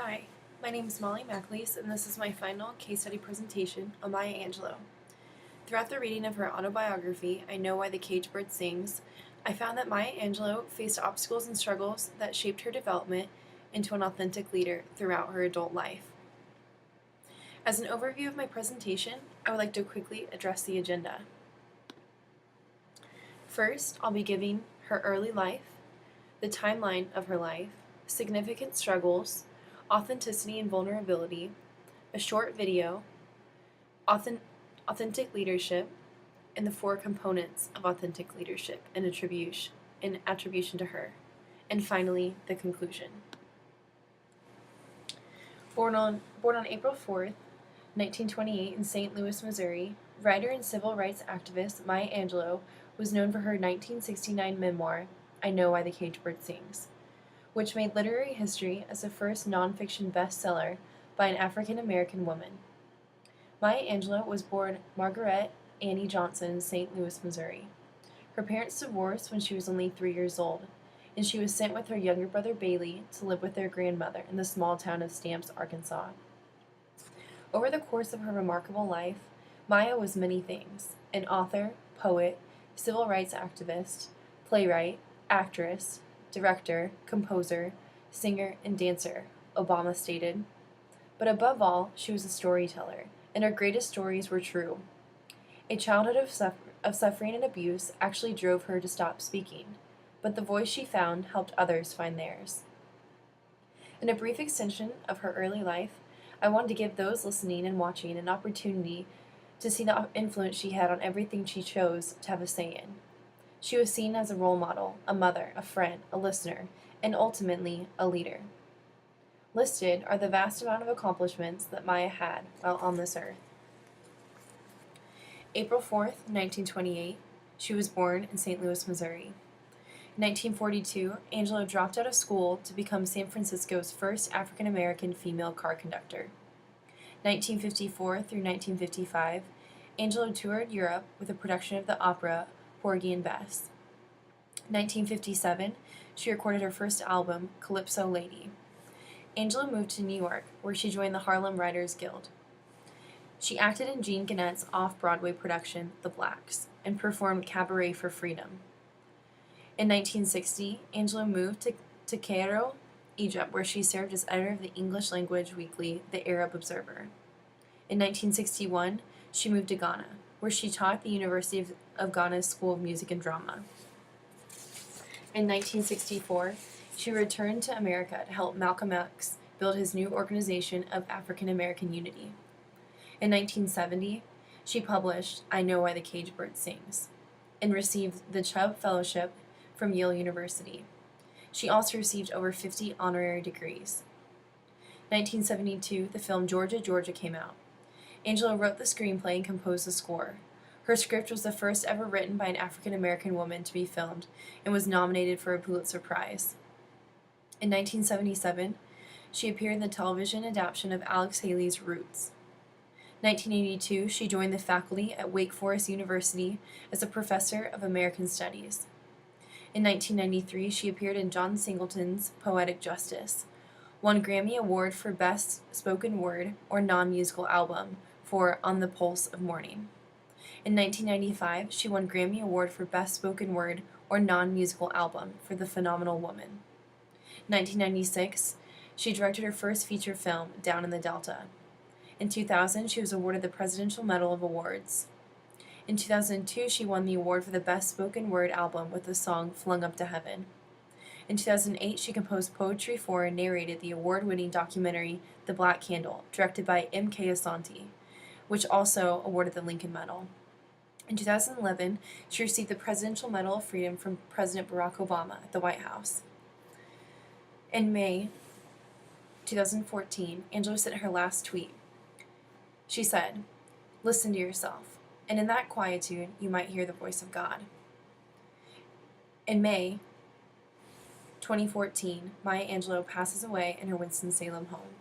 Hi, my name is Molly McAleese, and this is my final case study presentation on Maya Angelou. Throughout the reading of her autobiography, I Know Why the Caged Bird Sings, I found that Maya Angelou faced obstacles and struggles that shaped her development into an authentic leader throughout her adult life. As an overview of my presentation, I would like to quickly address the agenda. First, I'll be giving her early life, the timeline of her life, significant struggles, authenticity and vulnerability, a short video, authentic leadership, and the 4 components of authentic leadership and attribution to her, and finally, the conclusion. Born on April 4th, 1928 in St. Louis, Missouri, writer and civil rights activist Maya Angelou was known for her 1969 memoir, I Know Why the Caged Bird Sings, which made literary history as the first nonfiction bestseller by an African-American woman. Maya Angelou was born Margaret Annie Johnson in St. Louis, Missouri. Her parents divorced when she was only 3 years old, and she was sent with her younger brother Bailey to live with their grandmother in the small town of Stamps, Arkansas. Over the course of her remarkable life, Maya was many things: an author, poet, civil rights activist, playwright, actress, director, composer, singer, and dancer, Obama stated. But above all, she was a storyteller, and her greatest stories were true. A childhood of suffering and abuse actually drove her to stop speaking, but the voice she found helped others find theirs. In a brief extension of her early life, I wanted to give those listening and watching an opportunity to see the influence she had on everything she chose to have a say in. She was seen as a role model, a mother, a friend, a listener, and ultimately, a leader. Listed are the vast amount of accomplishments that Maya had while on this earth. April 4th, 1928, she was born in St. Louis, Missouri. In 1942, Angelou dropped out of school to become San Francisco's first African-American female car conductor. 1954 through 1955, Angelou toured Europe with a production of the opera Porgy and Bess. 1957, she recorded her first album, Calypso Lady. Angelou moved to New York, where she joined the Harlem Writers Guild. She acted in Jean Gannett's off-Broadway production, The Blacks, and performed Cabaret for Freedom. In 1960, Angelou moved to Cairo, Egypt, where she served as editor of the English-language weekly, The Arab Observer. In 1961, she moved to Ghana, where she taught at the University of Ghana's School of Music and Drama. In 1964, she returned to America to help Malcolm X build his new organization of African American Unity. In 1970, she published I Know Why the Caged Bird Sings, and received the Chubb Fellowship from Yale University. She also received over 50 honorary degrees. 1972, the film Georgia, Georgia came out. Angelou wrote the screenplay and composed the score. Her script was the first ever written by an African-American woman to be filmed and was nominated for a Pulitzer Prize. In 1977, she appeared in the television adaptation of Alex Haley's Roots. 1982, she joined the faculty at Wake Forest University as a professor of American Studies. In 1993, she appeared in John Singleton's Poetic Justice, won a Grammy Award for Best Spoken Word or Non-Musical Album for On the Pulse of Morning. In 1995, she won Grammy Award for Best Spoken Word or Non-Musical Album for The Phenomenal Woman. In 1996, she directed her first feature film, Down in the Delta. In 2000, she was awarded the Presidential Medal of Awards. In 2002, she won the award for the Best Spoken Word Album with the song Flung Up to Heaven. In 2008, she composed poetry for and narrated the award-winning documentary The Black Candle, directed by M.K. Asante, which also awarded the Lincoln Medal. In 2011, she received the Presidential Medal of Freedom from President Barack Obama at the White House. In May 2014, Angelou sent her last tweet. She said, "Listen to yourself, and in that quietude you might hear the voice of God." In May 2014, Maya Angelou passes away in her Winston-Salem home.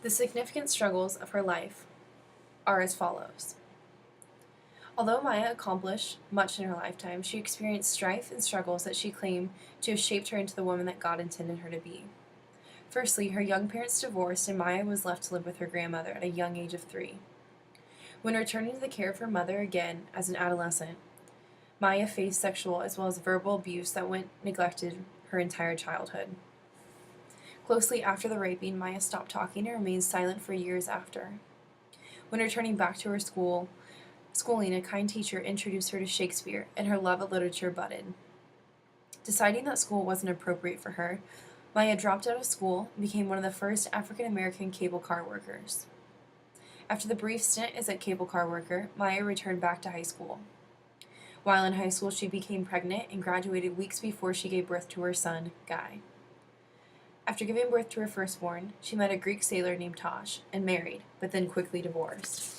The significant struggles of her life are as follows. Although Maya accomplished much in her lifetime, she experienced strife and struggles that she claimed to have shaped her into the woman that God intended her to be. Firstly, her young parents divorced, and Maya was left to live with her grandmother at a young age of 3. When returning to the care of her mother again as an adolescent, Maya faced sexual as well as verbal abuse that went neglected her entire childhood. Closely after the raping, Maya stopped talking and remained silent for years after. When returning back to her schooling, a kind teacher introduced her to Shakespeare, and her love of literature budded. Deciding that school wasn't appropriate for her, Maya dropped out of school and became one of the first African American cable car workers. After the brief stint as a cable car worker, Maya returned back to high school. While in high school, she became pregnant and graduated weeks before she gave birth to her son, Guy. After giving birth to her firstborn, she met a Greek sailor named Tosh and married, but then quickly divorced.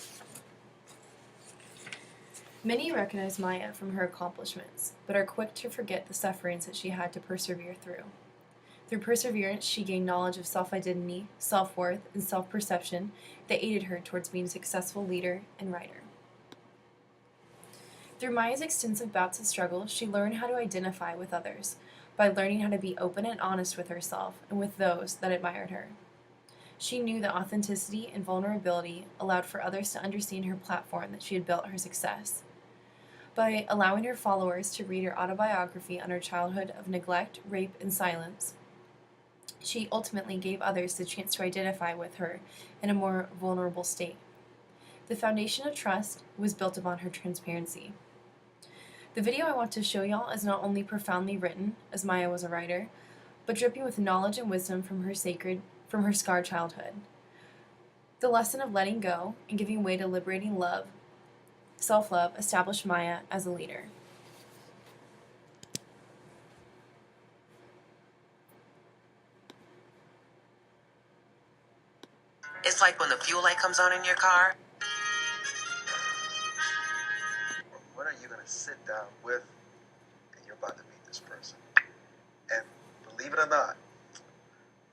Many recognize Maya from her accomplishments, but are quick to forget the sufferings that she had to persevere through. Through perseverance, she gained knowledge of self-identity, self-worth, and self-perception that aided her towards being a successful leader and writer. Through Maya's extensive bouts of struggle, she learned how to identify with others by learning how to be open and honest with herself and with those that admired her. She knew that authenticity and vulnerability allowed for others to understand her platform that she had built her success. By allowing her followers to read her autobiography on her childhood of neglect, rape, and silence, she ultimately gave others the chance to identify with her in a more vulnerable state. The foundation of trust was built upon her transparency. The video I want to show y'all is not only profoundly written, as Maya was a writer, but dripping with knowledge and wisdom from her scarred childhood. The lesson of letting go and giving way to liberating love, self-love, established Maya as a leader. It's like when the fuel light comes on in your car. When are you going to sit down with and you're about to meet this person? And believe it or not,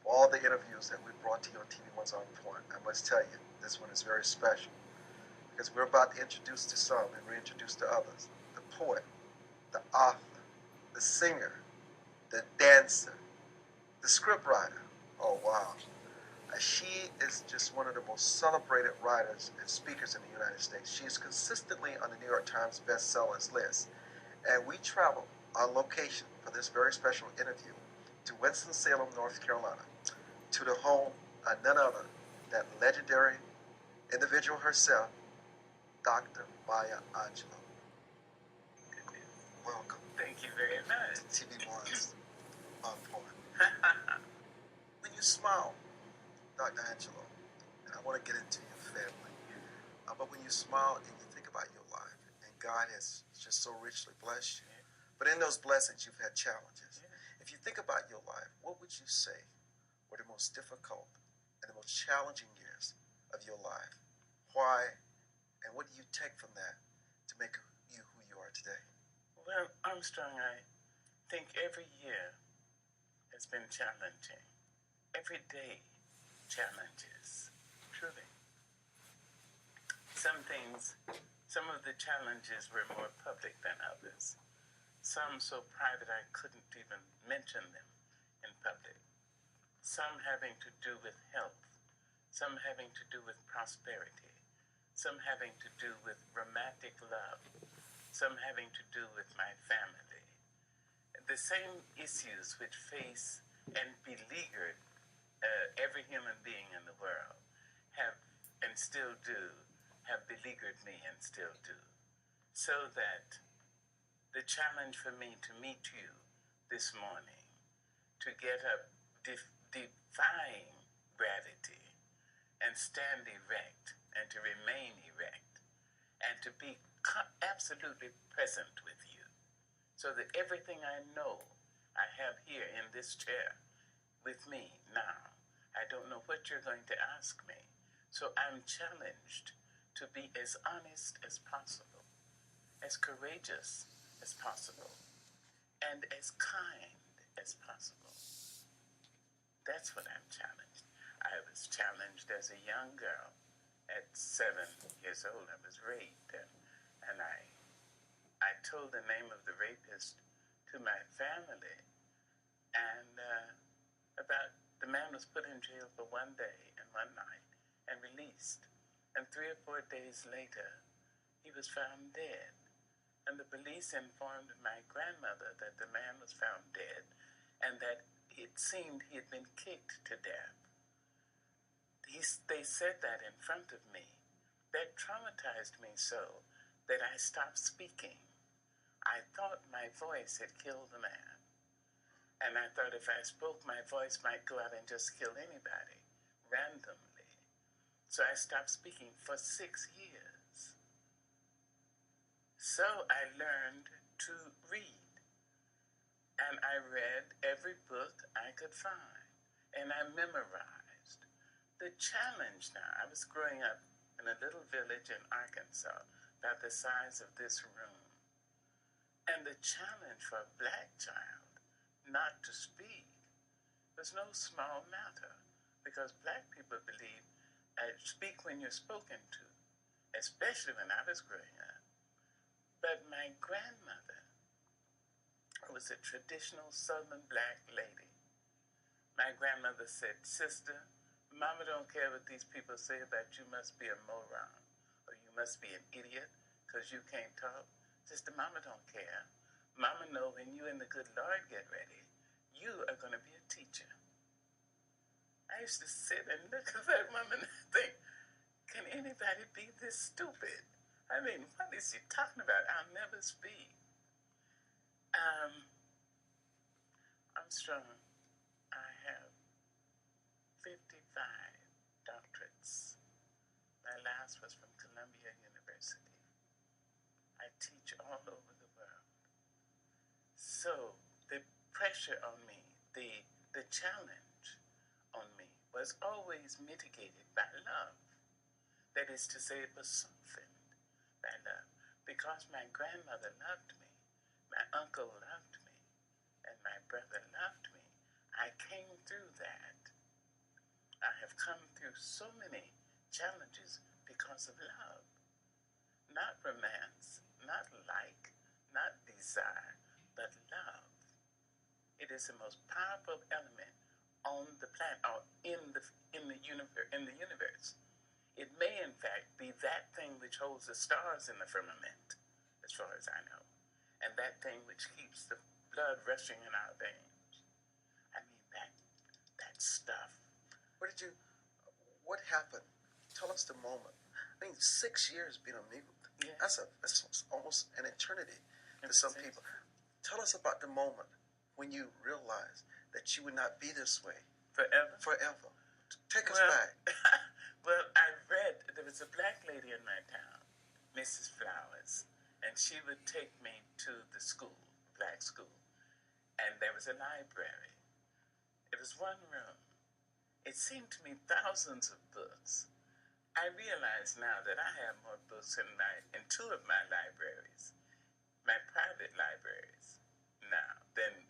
for all the interviews that we brought to you on TV One's On Point, I must tell you, this one is very special because we're about to introduce to some and reintroduce to others the poet, the author, the singer, the dancer, the scriptwriter. Oh, wow. She is just one of the most celebrated writers and speakers in the United States. She is consistently on the New York Times bestsellers list. And we traveled on location for this very special interview to Winston-Salem, North Carolina, to the home of none other than legendary individual herself, Dr. Maya Angelou. Welcome. Thank you very much. To TV One's On Point. When you smile, Dr. Angelou, and I want to get into your family, but when you smile and you think about your life, and God has just so richly blessed you, but in those blessings you've had challenges. If you think about your life, what would you say were the most difficult and the most challenging years of your life? Why, and what do you take from that to make you who you are today? Well, Armstrong, I think every year has been challenging. Every day challenges, truly. Some of the challenges were more public than others. Some so private I couldn't even mention them in public. Some having to do with health. Some having to do with prosperity. Some having to do with romantic love. Some having to do with my family. The same issues which face and beleaguered every human being in the world have and still do have beleaguered me and still do. So that the challenge for me to meet you this morning, to get up defying gravity and stand erect and to remain erect and to be absolutely present with you, so that everything I know I have here in this chair with me now, I don't know what you're going to ask me. So I'm challenged to be as honest as possible, as courageous as possible, and as kind as possible. That's what I'm challenged. I was challenged as a young girl. At 7 years old, I was raped, and And I told the name of the rapist to my family, and about the man was put in jail for 1 day and 1 night and released. And 3 or 4 days later, he was found dead. And the police informed my grandmother that the man was found dead and that it seemed he had been kicked to death. They said that in front of me. That traumatized me so that I stopped speaking. I thought my voice had killed the man. And I thought if I spoke, my voice might go out and just kill anybody randomly. So I stopped speaking for 6 years. So I learned to read. And I read every book I could find. And I memorized. The challenge now, I was growing up in a little village in Arkansas, about the size of this room. And the challenge for a black child not to speak was no small matter, because black people believe speak when you're spoken to, especially when I was growing up. But my grandmother was a traditional Southern black lady. My grandmother said, "Sister, Mama don't care what these people say about you must be a moron, or you must be an idiot because you can't talk. Sister, Mama don't care. Mama know when you and the good Lord get ready, you are going to be a teacher." I used to sit and look at that woman and think, can anybody be this stupid? I mean, what is she talking about? I'll never speak. Armstrong, I have 55 doctorates. My last was from Columbia University. I teach all over the world. So the pressure on me, the challenge on me was always mitigated by love. That is to say, it was softened by love. Because my grandmother loved me, my uncle loved me, and my brother loved me, I came through that. I have come through so many challenges because of love. Not romance, not like, not desire, but love. It is the most powerful element on the planet, or in the universe. It may, in fact, be that thing which holds the stars in the firmament, as far as I know, and that thing which keeps the blood rushing in our veins. I mean, that stuff. What happened? Tell us the moment. I mean, 6 years being a mute. Yeah. That's almost an eternity to some people. Tell us about the moment when you realized that you would not be this way Forever? Take us back. Well, I read, there was a black lady in my town, Mrs. Flowers, and she would take me to the school, black school, and there was a library. It was one room. It seemed to me thousands of books. I realize now that I have more books in 2 of my libraries, my private libraries now, than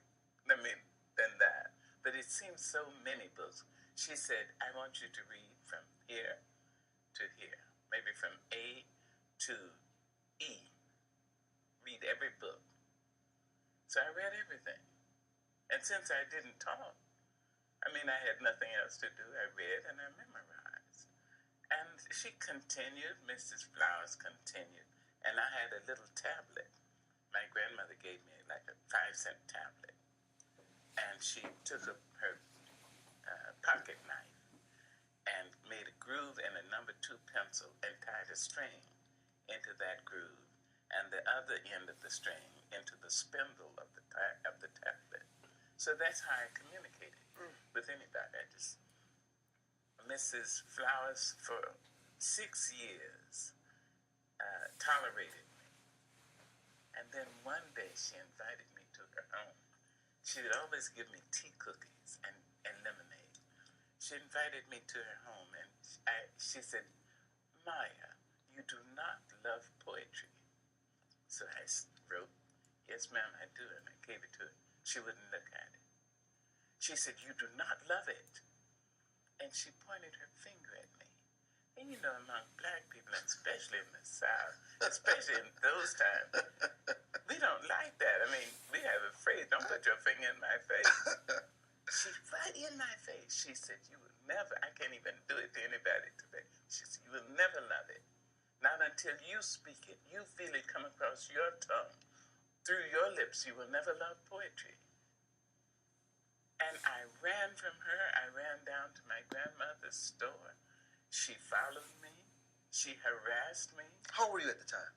that. But it seems so many books. She said, I want you to read from here to here, maybe from A to E. Read every book. So I read everything. And since I didn't talk, I had nothing else to do. I read and I memorized. And she continued, Mrs. Flowers continued, and I had a little tablet. My grandmother gave me like a 5-cent tablet. And she took her pocket knife and made a groove in a number 2 pencil and tied a string into that groove and the other end of the string into the spindle of the tablet. So that's how I communicated with anybody. Mrs. Flowers for 6 years tolerated me. And then one day she invited me to her home. She would always give me tea cookies and lemonade. She invited me to her home and she said, Maya, you do not love poetry. So I wrote, yes ma'am, I do, and I gave it to her. She wouldn't look at it. She said, you do not love it. And she pointed her finger at me. And you know, among black people, especially in the South, especially in those times, we don't like that. I mean, we have a phrase, don't put your finger in my face. She right in my face. She said, you will never, I can't even do it to anybody today. She said, you will never love it. Not until you speak it, you feel it come across your tongue. Through your lips, you will never love poetry. And I ran from her. I ran down to my grandmother's store. She followed me. She harassed me. How old were you at the time?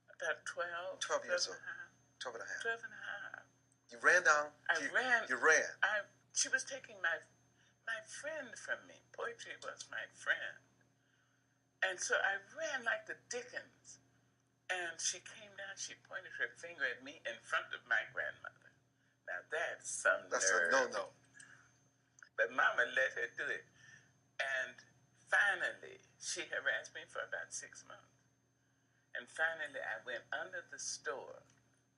About 12. 12 years old. 12 and a half. 12 and a half. You ran down. You ran. She was taking my friend from me. Poetry was my friend. And so I ran like the Dickens. And she came down, she pointed her finger at me in front of my grandmother. Now that's some That's nerve. a no-no. But Mama let her do it. And finally, she harassed me for about 6 months. And finally, I went under the store.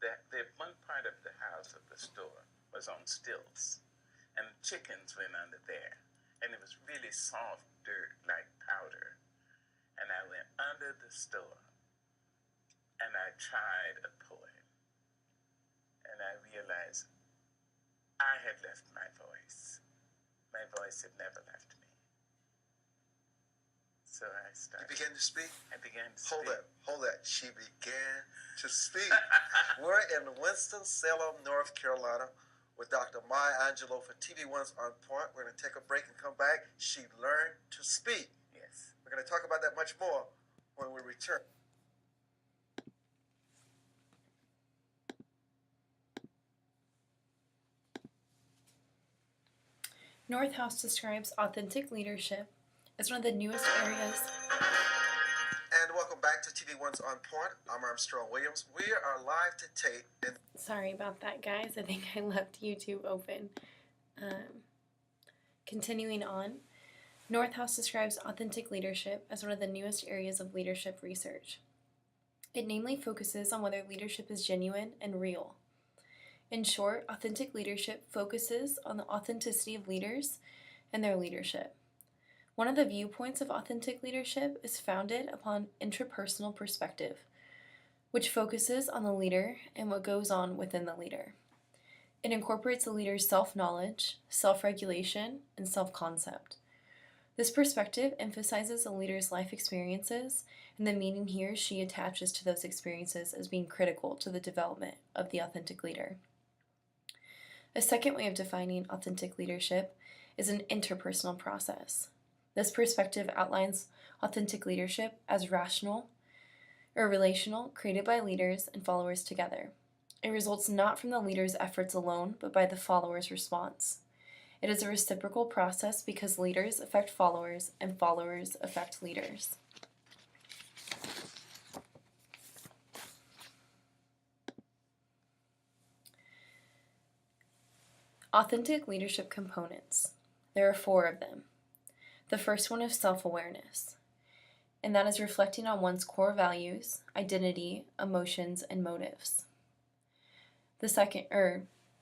The one part of the house of the store was on stilts. And chickens went under there. And it was really soft dirt, like powder. And I went under the store. And I tried a poem. And I realized I had left my voice. My voice had never left me. So I started. You began to speak? I began to speak. Hold that. She began to speak. We're in Winston-Salem, North Carolina with Dr. Maya Angelou for TV One's On Point. We're going to take a break and come back. She learned to speak. Yes. We're going to talk about that much more when we return. North House describes authentic leadership as one of the newest areas. And welcome back to TV One's On Point. I'm Armstrong Williams. We are live to tape. Sorry about that, guys. I think I left YouTube open. Continuing on, North House describes authentic leadership as one of the newest areas of leadership research. It namely focuses on whether leadership is genuine and real. In short, authentic leadership focuses on the authenticity of leaders and their leadership. One of the viewpoints of authentic leadership is founded upon intrapersonal perspective, which focuses on the leader and what goes on within the leader. It incorporates the leader's self-knowledge, self-regulation, and self-concept. This perspective emphasizes the leader's life experiences and the meaning he or she attaches to those experiences as being critical to the development of the authentic leader. A second way of defining authentic leadership is an interpersonal process. This perspective outlines authentic leadership as rational or relational, created by leaders and followers together. It results not from the leader's efforts alone, but by the follower's response. It is a reciprocal process because leaders affect followers and followers affect leaders. Authentic leadership components. There are 4 of them. The first one is self-awareness, and that is reflecting on one's core values, identity, emotions, and motives. The second,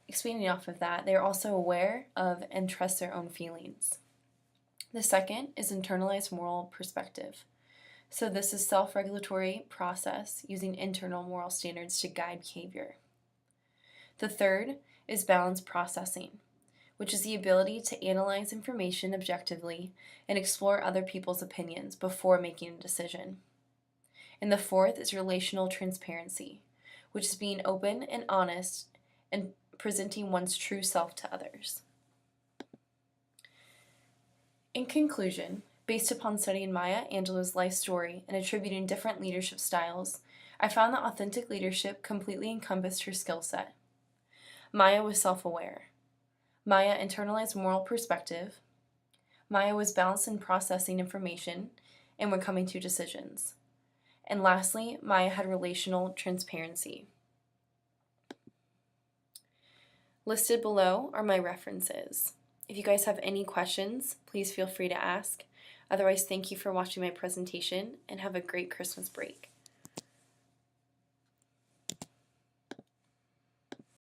expanding off of that, they are also aware of and trust their own feelings. The second is internalized moral perspective. So this is self-regulatory process using internal moral standards to guide behavior. The third is balanced processing, which is the ability to analyze information objectively and explore other people's opinions before making a decision. And the fourth is relational transparency, which is being open and honest and presenting one's true self to others. In conclusion, based upon studying Maya Angelou's life story and attributing different leadership styles, I found that authentic leadership completely encompassed her skill set. Maya was self-aware. Maya internalized moral perspective. Maya was balanced in processing information and when coming to decisions. And lastly, Maya had relational transparency. Listed below are my references. If you guys have any questions, please feel free to ask. Otherwise, thank you for watching my presentation and have a great Christmas break.